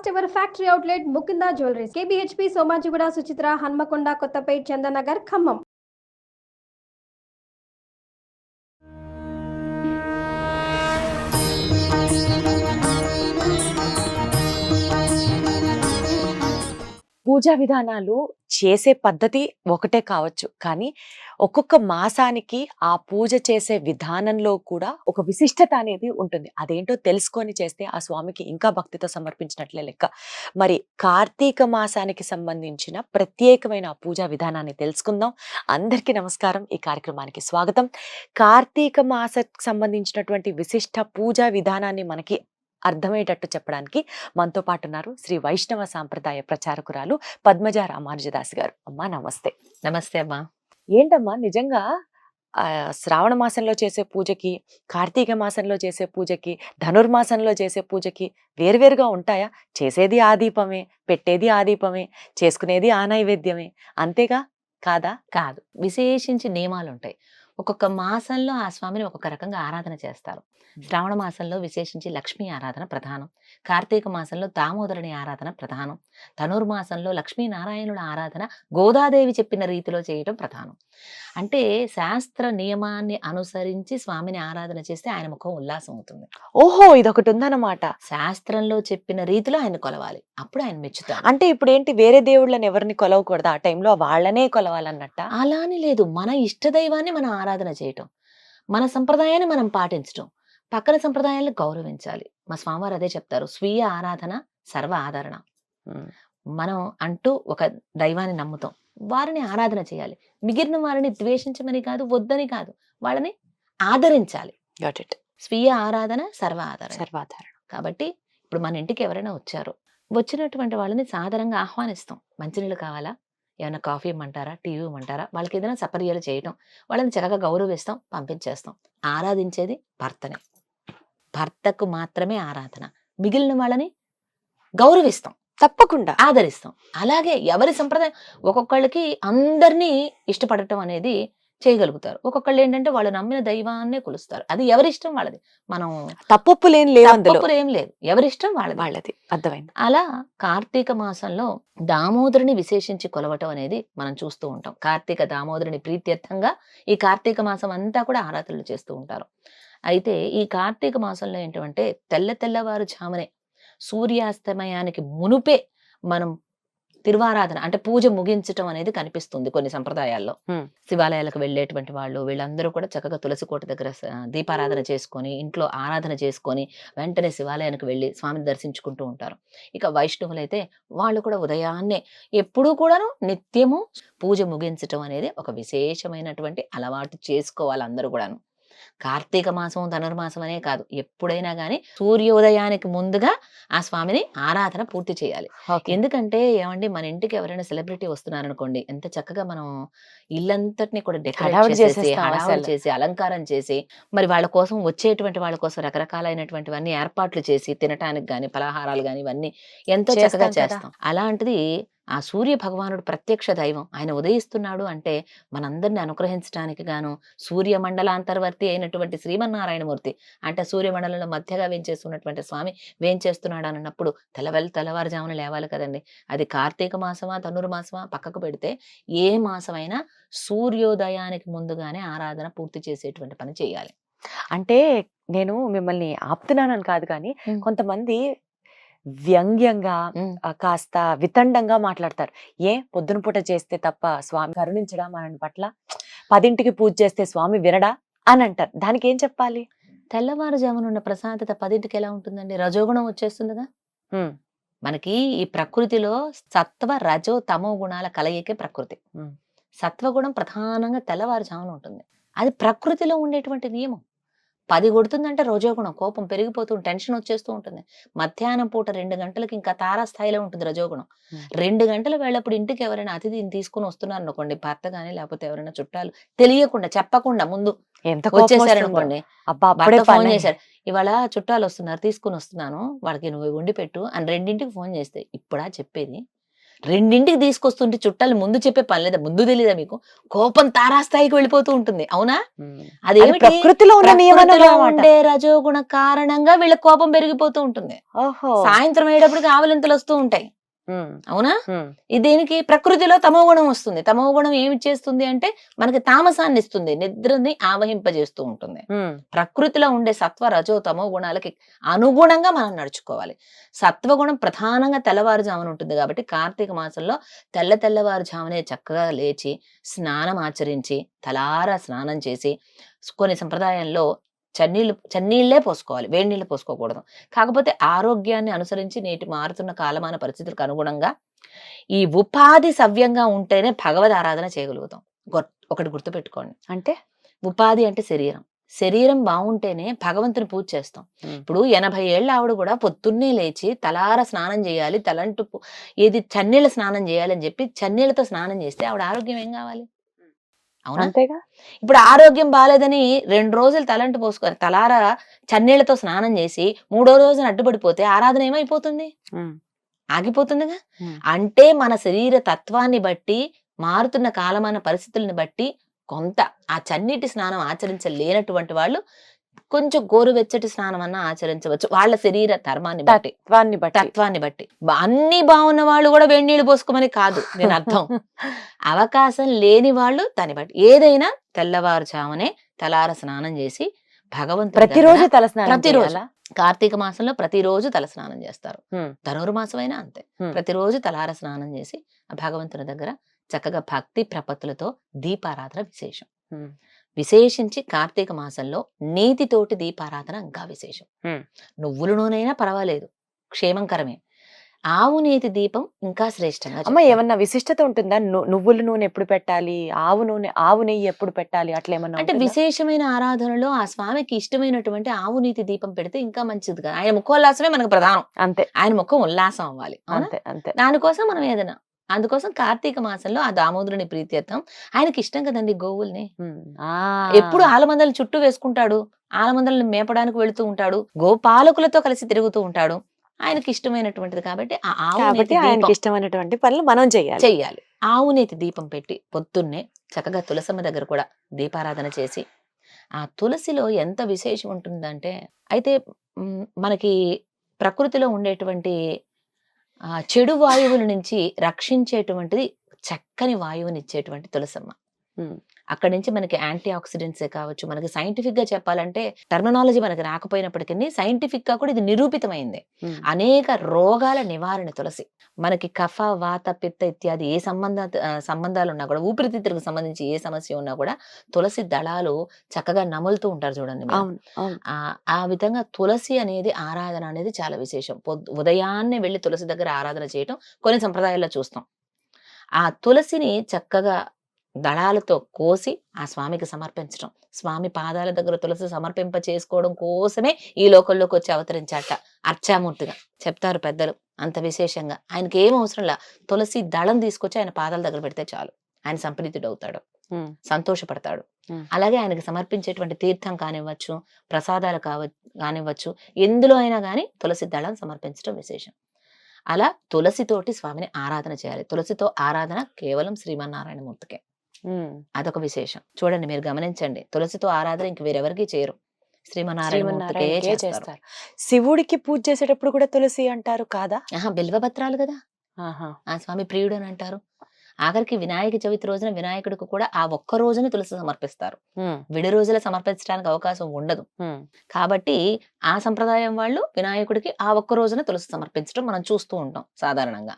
First ever factory outlet Mukunda jewelleries KBHP Somajiguda Suchitra Hanamkonda Kothapet Chandanagar Khammam. పూజా విధానాలు చేసే పద్ధతి ఒకటే కావచ్చు. కానీ ఒక్కొక్క మాసానికి ఆ పూజ చేసే విధానంలో కూడా ఒక విశిష్టత అనేది ఉంటుంది. అదేంటో తెలుసుకొని చేస్తే ఆ స్వామికి ఇంకా భక్తితో సమర్పించినట్లే లెక్క. మరి కార్తీక మాసానికి సంబంధించిన ప్రత్యేకమైన ఆ పూజా విధానాన్ని తెలుసుకుందాం. అందరికీ నమస్కారం. ఈ కార్యక్రమానికి స్వాగతం. కార్తీక మాసకు సంబంధించినటువంటి విశిష్ట పూజా విధానాన్ని మనకి అర్థమయ్యేటట్టు చెప్పడానికి మనతో పాటు ఉన్నారు శ్రీ వైష్ణవ సాంప్రదాయ ప్రచారకురాలు పద్మజ రామానుజదాస్ గారు. అమ్మా నమస్తే. నమస్తే అమ్మా. ఏంటమ్మా నిజంగా శ్రావణ మాసంలో చేసే పూజకి, కార్తీక మాసంలో చేసే పూజకి, ధనుర్మాసంలో చేసే పూజకి వేరువేరుగా ఉంటాయా? చేసేది ఆ దీపమే, పెట్టేది ఆ దీపమే, చేసుకునేది ఆ నైవేద్యమే, అంతేగా కాదా? కాదు, విశేషించి నియమాలు ఉంటాయి. ఒక్కొక్క మాసంలో ఆ స్వామిని ఒక్కొక్క రకంగా ఆరాధన చేస్తారు. శ్రావణ మాసంలో విశేషించి లక్ష్మీ ఆరాధన ప్రధానం. కార్తీక మాసంలో దామోదరుని ఆరాధన ప్రధానం. ధనుర్మాసంలో లక్ష్మీనారాయణుల ఆరాధన గోదాదేవి చెప్పిన రీతిలో చేయడం ప్రధానం. అంటే శాస్త్ర నియమాన్ని అనుసరించి స్వామిని ఆరాధన చేస్తే ఆయన ముఖం ఉల్లాసం అవుతుంది. ఓహో, ఇదొకటి ఉందన్నమాట. శాస్త్రంలో చెప్పిన రీతిలో ఆయన కొలవాలి, అప్పుడు ఆయన మెచ్చుతారు. అంటే ఇప్పుడు ఏంటి, వేరే దేవుళ్ళని ఎవరిని కొలవకూడదు, ఆ టైంలో వాళ్ళనే కొలవాలన్నట్ట? అలాని లేదు, మన ఇష్టదైవాన్ని మనం ఆరాధన చేయటం, మన సంప్రదాయాన్ని మనం పాటించటం, పక్కన సంప్రదాయాలను గౌరవించాలి. మా స్వామివారు అదే చెప్తారు, స్వీయ ఆరాధన సర్వ ఆదరణ. మనం అంటూ ఒక దైవాన్ని నమ్ముతాం, వారిని ఆరాధన చేయాలి. మిగిలిన వారిని ద్వేషించమని కాదు, వద్దని కాదు, వాళ్ళని ఆదరించాలి. స్వీయ ఆరాధన సర్వాధారణ. కాబట్టి ఇప్పుడు మన ఇంటికి ఎవరైనా వచ్చారో, వచ్చినటువంటి వాళ్ళని సాధారణంగా ఆహ్వానిస్తాం. మంచినీళ్ళు కావాలా, ఏమైనా కాఫీ ఇమ్మంటారా, టీ ఇమ్మంటారా, వాళ్ళకి ఏదైనా సపర్యాలు చేయటం, వాళ్ళని చక్కగా గౌరవిస్తాం, పంపించేస్తాం. ఆరాధించేది భర్తనే, భర్తకు మాత్రమే ఆరాధన. మిగిలిన వాళ్ళని గౌరవిస్తాం, తప్పకుండా ఆదరిస్తాం. అలాగే ఎవరి సంప్రదాయం, ఒక్కొక్కళ్ళకి అందరినీ ఇష్టపడటం అనేది చేయగలుగుతారు. ఒక్కొక్కళ్ళు ఏంటంటే వాళ్ళు నమ్మిన దైవాన్నే కొలుస్తారు. అది ఎవరిష్టం వాళ్ళది. మనం తప్పొప్పులేం లేదు, ఎవరిష్టం వాళ్ళది. అర్థమైంది. అలా కార్తీక మాసంలో దామోదరుని విశేషించి కొలవటం అనేది మనం చూస్తూ ఉంటాం. కార్తీక దామోదరుని ప్రీత్యర్థంగా ఈ కార్తీక మాసం అంతా కూడా ఆరాధనలు చేస్తూ ఉంటారు. అయితే ఈ కార్తీక మాసంలో ఏంటంటే తెల్లవారుజామునే సూర్యాస్తమయానికి మునుపే మనం తిరువారాధన అంటే పూజ ముగించటం అనేది కనిపిస్తుంది కొన్ని సంప్రదాయాల్లో. శివాలయాలకు వెళ్ళేటువంటి వాళ్ళు వీళ్ళందరూ కూడా చక్కగా తులసి కోట దగ్గర దీపారాధన చేసుకొని, ఇంట్లో ఆరాధన చేసుకొని వెంటనే శివాలయానికి వెళ్ళి స్వామిని దర్శించుకుంటూ ఉంటారు. ఇక వైష్ణవులైతే వాళ్ళు కూడా ఉదయాన్నే ఎప్పుడూ కూడాను నిత్యము పూజ ముగించటం అనేది ఒక విశేషమైనటువంటి అలవాటు చేసుకోవాలి అందరూ కూడాను. కార్తీక మాసం ధనుర్మాసం అనే కాదు, ఎప్పుడైనా కానీ సూర్యోదయానికి ముందుగా ఆ స్వామిని ఆరాధన పూర్తి చేయాలి. ఎందుకంటే ఏమండి, మన ఇంటికి ఎవరైనా సెలబ్రిటీ వస్తున్నారనుకోండి, ఎంత చక్కగా మనం ఇల్లంతటినీ కూడా డెకరేట్ చేసి హడావుడి చేసి అలంకారం చేసి, మరి వాళ్ళ కోసం వచ్చేటువంటి వాళ్ళ కోసం రకరకాలైనటువంటివన్నీ ఏర్పాట్లు చేసి, తినటానికి గాని పలహారాలు గాని ఇవన్నీ ఎంతో చక్కగా చేస్తాం. అలాంటిది ఆ సూర్య భగవానుడు ప్రత్యక్ష దైవం, ఆయన ఉదయిస్తున్నాడు అంటే మనందరిని అనుగ్రహించడానికి గాను సూర్య మండలాంతర్వర్తి అయినటువంటి శ్రీమన్నారాయణమూర్తి అంటే సూర్యమండలంలో మధ్యగా వేంచేస్తున్నటువంటి స్వామి వేంచేస్తున్నాడు అన్నప్పుడు తెల్లవారుజామున లేవాలి కదండి. అది కార్తీక మాసమా ధనుర్మాసమా పక్కకు పెడితే ఏ మాసమైనా సూర్యోదయానికి ముందుగానే ఆరాధన పూర్తి చేసేటువంటి పని చేయాలి. అంటే నేను మిమ్మల్ని ఆపుతున్నానని కాదు, కానీ కొంతమంది వ్యంగ్యంగా కాస్త వితండంగా మాట్లాడతారు. పొద్దున పూట చేస్తే తప్ప స్వామి కరుణించడా మన పట్ల, 10ంటికి పూజ చేస్తే స్వామి వినడా అని అంటారు. దానికి ఏం చెప్పాలి? తెల్లవారుజామున ఉన్న ప్రశాంతత 10ంటికి ఎలా ఉంటుందండి? రజోగుణం వచ్చేస్తుందిగా. మనకి ఈ ప్రకృతిలో సత్వ రజో తమో గుణాల కలయికే ప్రకృతి. సత్వగుణం ప్రధానంగా తెల్లవారుజామున ఉంటుంది. అది ప్రకృతిలో ఉండేటువంటి నియమం. 10 కొడుతుందంటే రజోగుణం, కోపం పెరిగిపోతూ టెన్షన్ వచ్చేస్తూ ఉంటుంది. మధ్యాహ్నం పూట 2 గంటలకి ఇంకా తారాస్థాయిలో ఉంటుంది రజోగుణం. 2 గంటల వేళప్పుడు ఇంటికి ఎవరైనా అతిథిని తీసుకుని వస్తున్నారు అనుకోండి, భర్త గానీ లేకపోతే ఎవరైనా చుట్టాలు, తెలియకుండా చెప్పకుండా ముందు వచ్చేసారనుకోండి, భర్త ఫోన్ చేశారు, ఇవాళ చుట్టాలు వస్తున్నారు తీసుకుని వస్తున్నాను, వాళ్ళకి నువ్వు వండి పెట్టు అని 2ంటికి ఫోన్ చేస్తే, ఇప్పుడా చెప్పేది 2ంటికి తీసుకొస్తుంటే చుట్టాలు ముందు చెప్పే పని లేదా, ముందు తెలీదా మీకు? కోపం తారాస్థాయికి వెళ్ళిపోతూ ఉంటుంది, అవునా? అది అదేమిటి? ప్రకృతిలో ఉన్న నియమనం ప్రకృతిలో అన్నమాట. ఉండే రజోగుణ కారణంగా వీళ్ళ కోపం పెరిగిపోతూ ఉంటుంది. ఓహో. సాయంత్రం అయ్యేటప్పటికి ఆవలింతలు వస్తూ ఉంటాయి, అవునా? ఇది దేనికి? ప్రకృతిలో తమో గుణం వస్తుంది. తమో గుణం ఏమి చేస్తుంది అంటే మనకి తామసాన్ని ఇస్తుంది, నిద్రని ఆవహింపజేస్తూ ఉంటుంది. ప్రకృతిలో ఉండే సత్వ రజో తమో గుణాలకి అనుగుణంగా మనం నడుచుకోవాలి. సత్వగుణం ప్రధానంగా తెల్లవారుజామున ఉంటుంది కాబట్టి కార్తీక మాసంలో తెల్లవారుజామునే చక్కగా లేచి స్నానం ఆచరించి తలారా స్నానం చేసి, కొన్ని సంప్రదాయంలో చన్నీళ్లే పోసుకోవాలి, వేడి నీళ్ళు పోసుకోకూడదు. కాకపోతే ఆరోగ్యాన్ని అనుసరించి నేటి మారుతున్న కాలమాన పరిస్థితులకు అనుగుణంగా ఈ ఉపాధి సవ్యంగా ఉంటేనే భగవద్ ఆరాధన చేయగలుగుతాం. ఒకటి గుర్తుపెట్టుకోండి, అంటే ఉపాధి అంటే శరీరం బాగుంటేనే భగవంతుని పూజ చేస్తాం. ఇప్పుడు 80 ఏళ్ళ ఆవిడ కూడా పొద్దున్నే లేచి తలార స్నానం చేయాలి, తలంటు చన్నీళ్ళ స్నానం చేయాలి అని చెప్పి చన్నీళ్ళతో స్నానం చేస్తే ఆవిడ ఆరోగ్యం ఏం కావాలి, అవునా? అంతేగా. ఇప్పుడు ఆరోగ్యం బాలేదని 2 రోజులు తలంటు పోసుకొని తలారా చన్నీళ్లతో స్నానం చేసి 3వ రోజున అడ్డుపడిపోతే ఆరాధన ఏమైపోతుంది? ఆగిపోతుందిగా. అంటే మన శరీర తత్వాన్ని బట్టి, మారుతున్న కాలమాన పరిస్థితులను బట్టి కొంత ఆ చన్నీటి స్నానం ఆచరించలేనటువంటి వాళ్ళు కొంచెం గోరువెచ్చటి స్నానం అన్నా ఆచరించవచ్చు, వాళ్ళ శరీర ధర్మాన్ని బట్టి, తత్వాన్ని బట్టి. అన్ని బాగున్న వాళ్ళు కూడా వేడి నీళ్లు పోసుకోమని కాదు నేను అర్థం. అవకాశం లేని వాళ్ళు దాన్ని బట్టి ఏదైనా తెల్లవారుజామునే తలార స్నానం చేసి భగవంతుడు ప్రతిరోజు తలస్నానం, ప్రతిరోజు కార్తీక మాసంలో ప్రతిరోజు తల స్నానం చేస్తారు, ధనుర్మాసం అయినా అంతే. ప్రతిరోజు తలార స్నానం చేసి ఆ భగవంతుని దగ్గర చక్కగా భక్తి ప్రపత్తులతో దీపారాధన విశేషం. విశేషించి కార్తీక మాసంలో నీతితోటి దీపారాధన ఇంకా విశేషం. నువ్వుల నూనెైనా పర్వాలేదు, క్షేమంకరమే. ఆవు నేతి దీపం ఇంకా శ్రేష్టంగా. అమ్మ, ఏమన్నా విశిష్టత ఉంటుందా? నువ్వుల నూనె ఎప్పుడు పెట్టాలి, ఆవు నెయ్యి ఎప్పుడు పెట్టాలి, అట్లా ఏమన్నా? అంటే విశేషమైన ఆరాధనలో ఆ స్వామికి ఇష్టమైనటువంటి ఆవు నీతి దీపం పెడితే ఇంకా మంచిది కదా. ఆయన ముఖోల్లాసమే మనకు ప్రధానం, అంతే. ఆయన ముఖం ఉల్లాసం అవ్వాలి, అంతే అంతే. దానికోసం మనం ఏదైనా, అందుకోసం కార్తీక మాసంలో ఆ దామోదరుని ప్రీత్యర్థం ఆయనకి ఇష్టం కదండి గోవుల్ని. ఎప్పుడు ఆలమందలు చుట్టూ వేసుకుంటాడు, ఆలమందలను మేపడానికి వెళుతూ ఉంటాడు, గోపాలకులతో కలిసి తిరుగుతూ ఉంటాడు. ఆయనకి ఇష్టమైనటువంటిది కాబట్టి ఆ ఆయనకి ఇష్టమైనటువంటి పనులు మనం చెయ్యాలి. ఆవు నేతి దీపం పెట్టి పొద్దున్నే చక్కగా తులసమ్మ దగ్గర కూడా దీపారాధన చేసి, ఆ తులసిలో ఎంత విశేషం ఉంటుందంటే, అయితే మనకి ప్రకృతిలో ఉండేటువంటి చెడు వాయువుల నుంచి రక్షించేటువంటిది చక్కని వాయువునిచ్చేటువంటి తులసమ్మ. అక్కడి నుంచి మనకి యాంటీ ఆక్సిడెంట్సే కావచ్చు, మనకి సైంటిఫిక్ గా చెప్పాలంటే టర్మినాలజీ మనకి రాకపోయినప్పటికీ సైంటిఫిక్ గా కూడా ఇది నిరూపితమైంది. అనేక రోగాల నివారణ తులసి. మనకి కఫ, వాత, పిత్త ఇత్యాది ఏ సంబంధాలు ఉన్నా కూడా, ఊపిరితిత్తులకు సంబంధించి ఏ సమస్య ఉన్నా కూడా తులసి దళాలు చక్కగా నములుతూ ఉంటారు చూడండి. ఆ విధంగా తులసి అనేది ఆరాధన అనేది చాలా విశేషం. ఉదయాన్నే వెళ్లి తులసి దగ్గర ఆరాధన చేయటం కొన్ని సంప్రదాయాల్లో చూస్తాం. ఆ తులసిని చక్కగా దళాలతో కోసి ఆ స్వామికి సమర్పించడం, స్వామి పాదాల దగ్గర తులసి సమర్పింప చేసుకోవడం కోసమే ఈ లోకంలోకి వచ్చి అవతరించాట అర్చామూర్తిగా చెప్తారు పెద్దలు. అంత విశేషంగా ఆయనకి ఏం అవసరంలా, తులసి దళం తీసుకొచ్చి ఆయన పాదాల దగ్గర పెడితే చాలు, ఆయన సంప్రీతుడు అవుతాడు, సంతోషపడతాడు. అలాగే ఆయనకి సమర్పించేటువంటి తీర్థం కానివ్వచ్చు, ప్రసాదాలు కానివ్వచ్చు, ఎందులో అయినా కానీ తులసి దళం సమర్పించడం విశేషం. అలా తులసితోటి స్వామిని ఆరాధన చేయాలి. తులసితో ఆరాధన కేవలం శ్రీమన్నారాయణమూర్తికే, అదొక విశేషం. చూడండి, మీరు గమనించండి, తులసితో ఆరాధన ఇంక వేరెవరికి చేయరు, శ్రీమన్నారాయణమూర్తికే చేస్తారు. శివుడికి పూజ చేసేటప్పుడు కూడా తులసి అంటారు కాదా? బిల్వపత్రాలు కదా, ఆ స్వామి ప్రియుడు అని అంటారు. ఆఖరికి వినాయక చవితి రోజున వినాయకుడికి కూడా ఆ ఒక్క రోజున తులసి సమర్పిస్తారు, విడి రోజుల సమర్పించడానికి అవకాశం ఉండదు. కాబట్టి ఆ సంప్రదాయం వాళ్ళు వినాయకుడికి ఆ ఒక్క రోజున తులసి సమర్పించడం మనం చూస్తూ ఉంటాం సాధారణంగా.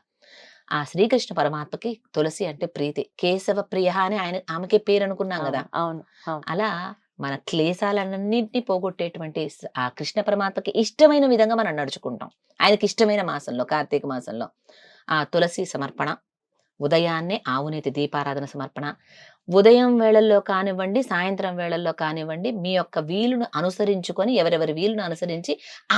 ఆ శ్రీకృష్ణ పరమాత్మకి తులసి అంటే ప్రీతి, కేశవ ప్రియ అని ఆమెకే పేరు అనుకున్నాం కదా. అలా మన క్లేశాలన్నింటినీ పోగొట్టేటువంటి ఆ కృష్ణ పరమాత్మకి ఇష్టమైన విధంగా మనం నడుచుకుంటాం. ఆయనకి ఇష్టమైన మాసంలో, కార్తీక మాసంలో ఆ తులసి సమర్పణ, ఉదయాన్నే ఆవునేతి దీపారాధన సమర్పణ, ఉదయం వేళల్లో కానివ్వండి, సాయంత్రం వేళల్లో కానివ్వండి, మీ యొక్క వీలును అనుసరించుకొని, ఎవరెవరి వీలును అనుసరించి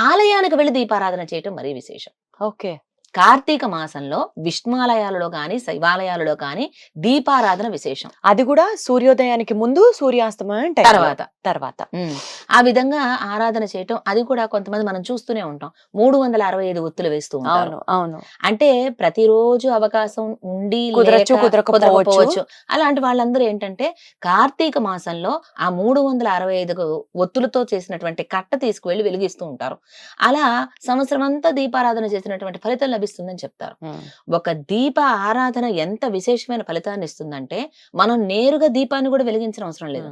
ఆలయానికి వెళ్ళి దీపారాధన చేయటం మరీ విశేషం. ఓకే. కార్తీక మాసంలో విష్ణువాలయాలలో గాని శైవాలయాలలో గాని దీపారాధన విశేషం. అది కూడా సూర్యోదయానికి ముందు, సూర్యాస్తమయం time లో. తర్వాత తర్వాత ఆ విధంగా ఆరాధన చేయటం, అది కూడా కొంతమంది మనం చూస్తూనే ఉంటాం, 365 ఒత్తులు వేస్తూ ఉంటారు. అవును అవును అంటే ప్రతిరోజు అవకాశం ఉండి కుదరచ్చు, లేక కుదరకపోవచ్చు. అలాంటి వాళ్ళందరూ ఏంటంటే కార్తీక మాసంలో ఆ 365 ఒత్తులతో చేసినటువంటి కట్ట తీసుకువెళ్ళి వెలిగిస్తూ ఉంటారు. అలా సంవత్సరం అంతా దీపారాధన చేసినటువంటి ఫలితం లభిస్తుందని చెప్తారు. ఒక దీప ఆరాధన ఎంత విశేషమైన ఫలితాన్ని ఇస్తుందంటే, మనం నేరుగా దీపాన్ని కూడా వెలిగించిన అవసరం లేదు.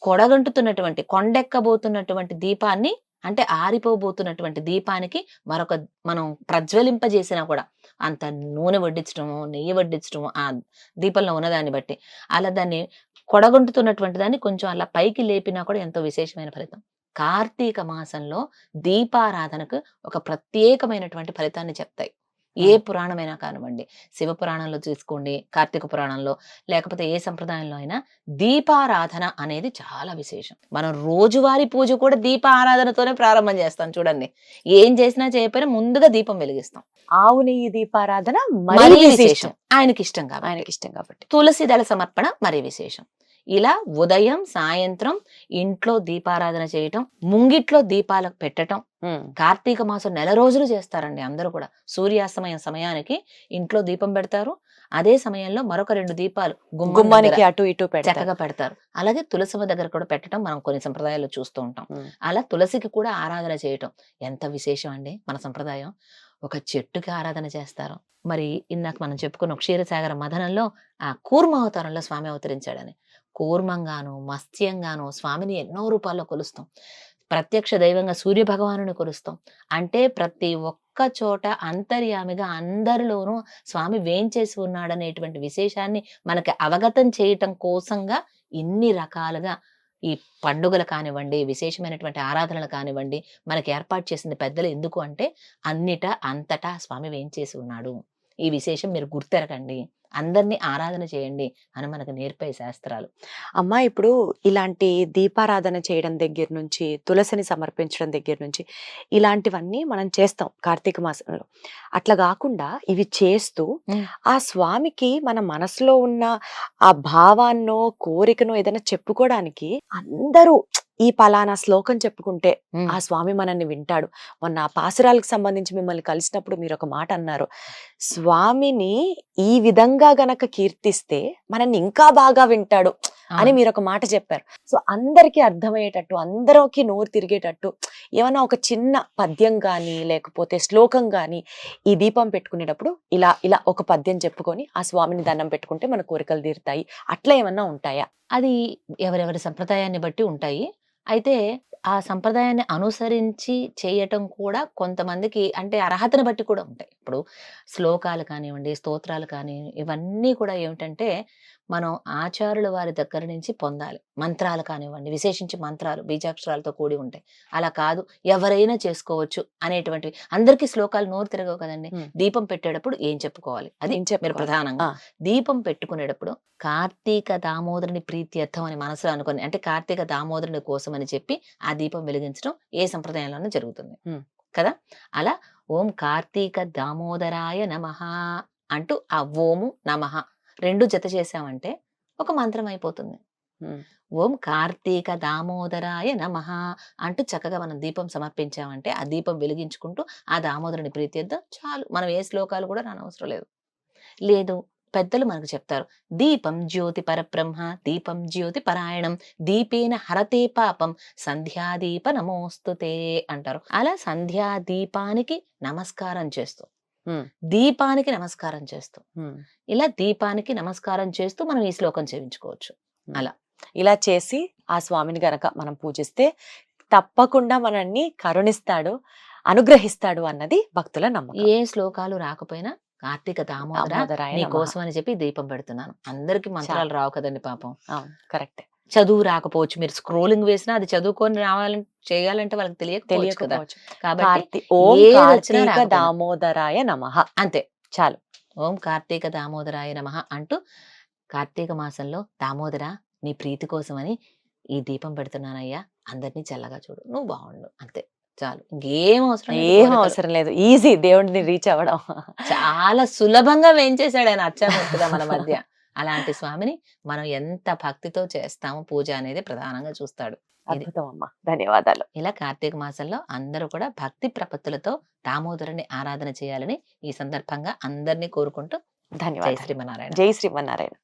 కొడగంటుతున్నటువంటి, కొండెక్కబోతున్నటువంటి దీపాన్ని, అంటే ఆరిపోబోతున్నటువంటి దీపానికి మనం ప్రజ్వలింపజేసినా కూడా, అంత నూనె వడ్డించడము, నెయ్యి వడ్డించడము ఆ దీపంలో ఉన్నదాన్ని బట్టి, అలా దాన్ని కొడగంటుతున్నటువంటి దాన్ని కొంచెం అలా పైకి లేపినా కూడా ఎంతో విశేషమైన ఫలితం. కార్తీక మాసంలో దీపారాధనకు ఒక ప్రత్యేకమైనటువంటి ఫలితాన్ని చెప్తాయి. ఏ పురాణమైనా కానివ్వండి, శివ పురాణంలో తీసుకోండి, కార్తీక పురాణంలో, లేకపోతే ఏ సంప్రదాయంలో అయినా దీపారాధన అనేది చాలా విశేషం. మనం రోజువారీ పూజ కూడా దీప ఆరాధనతోనే ప్రారంభం చేస్తాం. చూడండి, ఏం చేసినా చేయకపోయినా ముందుగా దీపం వెలిగిస్తాం. ఆవు నెయ్యి దీపారాధన మరీ మరీ విశేషం, విశేషం. ఆయనకి ఇష్టం కాబట్టి. ఆయనకి ఇష్టం కాబట్టి. తులసి దళ సమర్పణ మరీ విశేషం. ఇలా ఉదయం సాయంత్రం ఇంట్లో దీపారాధన చేయటం, ముంగిట్లో దీపాలకు పెట్టటం. కార్తీక మాసం నెల రోజులు చేస్తారండి అందరూ కూడా. సూర్యాస్తమయం సమయానికి ఇంట్లో దీపం పెడతారు, అదే సమయంలో మరొక 2 దీపాలు గుమ్మానికి అటు ఇటు పెడతారు. చక్కగా పెడతారు. అలాగే తులసమ్మ దగ్గర కూడా పెట్టడం మనం కొన్ని సంప్రదాయాల్లో చూస్తూ ఉంటాం. అలా తులసికి కూడా ఆరాధన చేయటం ఎంత విశేషం అండి మన సంప్రదాయం. ఒక చెట్టుకి ఆరాధన చేస్తారు. మరి ఇందాక మనం చెప్పుకున్న క్షీరసాగర మథనంలో ఆ కూర్మ అవతారంలో స్వామి అవతరించాడని, కూర్మంగాను మత్స్యంగాను స్వామిని ఎన్నో రూపాల్లో కొలుస్తాం. ప్రత్యక్ష దైవంగా సూర్య భగవానుని కొలుస్తాం. అంటే ప్రతి ఒక్క చోట అంతర్యామిగా అందరిలోనూ స్వామి వేంచేసి ఉన్నాడనేటువంటి విశేషాన్ని మనకి అవగతం చేయటం కోసంగా ఇన్ని రకాలుగా ఈ పండుగలు కానివ్వండి, విశేషమైనటువంటి ఆరాధనలు కానివ్వండి, మనకి ఏర్పాటు చేసింది పెద్దలు. ఎందుకు అంటే అంతటా స్వామి వేంచేసి ఉన్నాడు. ఈ విశేషం మీరు గుర్తెరగండి, అందరినీ ఆరాధన చేయండి అని మనకు నేర్పే శాస్త్రాలు. అమ్మా, ఇప్పుడు ఇలాంటి దీపారాధన చేయడం దగ్గర నుంచి, తులసిని సమర్పించడం దగ్గర నుంచి, ఇలాంటివన్నీ మనం చేస్తాం కార్తీక మాసంలో. అట్లా కాకుండా ఇవి చేస్తూ ఆ స్వామికి మన మనసులో ఉన్న ఆ భావాన్నో కోరికనో ఏదైనా చెప్పుకోవడానికి అందరూ ఈ పలానా శ్లోకం చెప్పుకుంటే ఆ స్వామి మనల్ని వింటాడు. మొన్న ఆ పాసురాలకు సంబంధించి మిమ్మల్ని కలిసినప్పుడు మీరు ఒక మాట అన్నారు, స్వామిని ఈ విధంగా గనక కీర్తిస్తే మనల్ని ఇంకా బాగా వింటాడు అని మీరు ఒక మాట చెప్పారు. సో అందరికీ అర్థమయ్యేటట్టు, అందరికి నోరు తిరిగేటట్టు ఏమన్నా ఒక చిన్న పద్యం గాని లేకపోతే శ్లోకం గాని ఈ దీపం పెట్టుకునేటప్పుడు ఇలా ఇలా ఒక పద్యం చెప్పుకొని ఆ స్వామిని దండం పెట్టుకుంటే మన కోరికలు తీరుతాయి, అట్లా ఏమన్నా ఉంటాయా? అది ఎవరెవరి సంప్రదాయాన్ని బట్టి ఉంటాయి. అయితే ఆ సంప్రదాయాన్ని అనుసరించి చేయటం కూడా కొంతమందికి అంటే అర్హతను బట్టి కూడా ఉంటాయి. ఇప్పుడు శ్లోకాలు కానివ్వండి, స్తోత్రాలు కానీ, ఇవన్నీ కూడా ఏమిటంటే మనం ఆచార్యుల వారి దగ్గర నుంచి పొందాలి. మంత్రాలు కానివ్వండి, విశేషించి మంత్రాలు బీజాక్షరాలతో కూడి ఉంటాయి. అలా కాదు ఎవరైనా చేసుకోవచ్చు అనేటువంటివి. అందరికీ శ్లోకాలు నోరు తిరగవు కదండి. దీపం పెట్టేటప్పుడు ఏం చెప్పుకోవాలి, అది మీరు ప్రధానంగా దీపం పెట్టుకునేటప్పుడు కార్తీక దామోదరుని ప్రీత్యర్థం అని మనసులో అనుకుని, అంటే కార్తీక దామోదరుని కోసం అని చెప్పి ఆ దీపం వెలిగించడం ఏ సంప్రదాయంలోనూ జరుగుతుంది కదా. అలా ఓం కార్తీక దామోదరాయ నమః అంటూ ఆ ఓము నమః 2 జత చేసామంటే ఒక మంత్రం అయిపోతుంది. ఓం కార్తీక దామోదరాయ నమః అంటూ చక్కగా మనం దీపం సమర్పించామంటే ఆ దీపం వెలిగించుకుంటూ ఆ దామోదరుని ప్రీత్యర్థం చాలు. మనం ఏ శ్లోకాలు కూడా రానవసరం లేదు. లేదు, పెద్దలు మనకు చెప్తారు, దీపం జ్యోతి పరబ్రహ్మ దీపం జ్యోతి పరాయణం దీపేన హరతే పాపం సంధ్యాదీప నమోస్తుతే అంటారు. అలా సంధ్యాదీపానికి నమస్కారం చేస్తూ, దీపానికి నమస్కారం చేస్తూ, ఇలా దీపానికి నమస్కారం చేస్తూ మనం ఈ శ్లోకం చేయించుకోవచ్చు. అలా ఇలా చేసి ఆ స్వామిని గనక మనం పూజిస్తే తప్పకుండా మనల్ని కరుణిస్తాడు, అనుగ్రహిస్తాడు అన్నది భక్తుల నమ్మకం. ఏ శ్లోకాలు రాకపోయినా కార్తీక దామోదరాయ నీ కోసం అని చెప్పి దీపం పెడుతున్నాను. అందరికి మంత్రాలు రావు కదండి పాపం. కరెక్ట్. చదువు రాకపోవచ్చు, మీరు స్క్రోలింగ్ వేసినా అది చదువుకొని రావాలంటే చేయాలంటే వాళ్ళకి తెలియకపోవచ్చు కదా. కాబట్టి ఓం కార్తీక దామోదరాయ నమః అంతే చాలు. ఓం కార్తీక దామోదరాయ నమః అంటూ కార్తీక మాసంలో దామోదర నీ ప్రీతి కోసమని ఈ దీపం పెడుతున్నానయ్యా, అందరినీ చల్లగా చూడు, నువ్వు బాగుండు, అంతే. చాలు, ఇంకేం అవసరం లేదు ఏం కోరికలు. అవసరం లేదు, ఈజీ దేవుడిని రీచ్ అవ్వడం. చాలా సులభంగా వేయించేశాడు ఆయన అచ్చామూర్తిగా మన మధ్య. అలాంటి స్వామిని మనం ఎంత భక్తితో చేస్తామో పూజ అనేది ప్రధానంగా చూస్తాడు. ఇది అద్భుతం అమ్మా, ధన్యవాదాలు. ఇలా కార్తీక మాసంలో అందరూ కూడా భక్తి ప్రపత్తులతో దామోదరుని ఆరాధన చేయాలని ఈ సందర్భంగా అందరినీ కోరుకుంటూ జై ధన్యవాదాలు. శ్రీమన్నారాయణ. జై శ్రీమన్నారాయణ.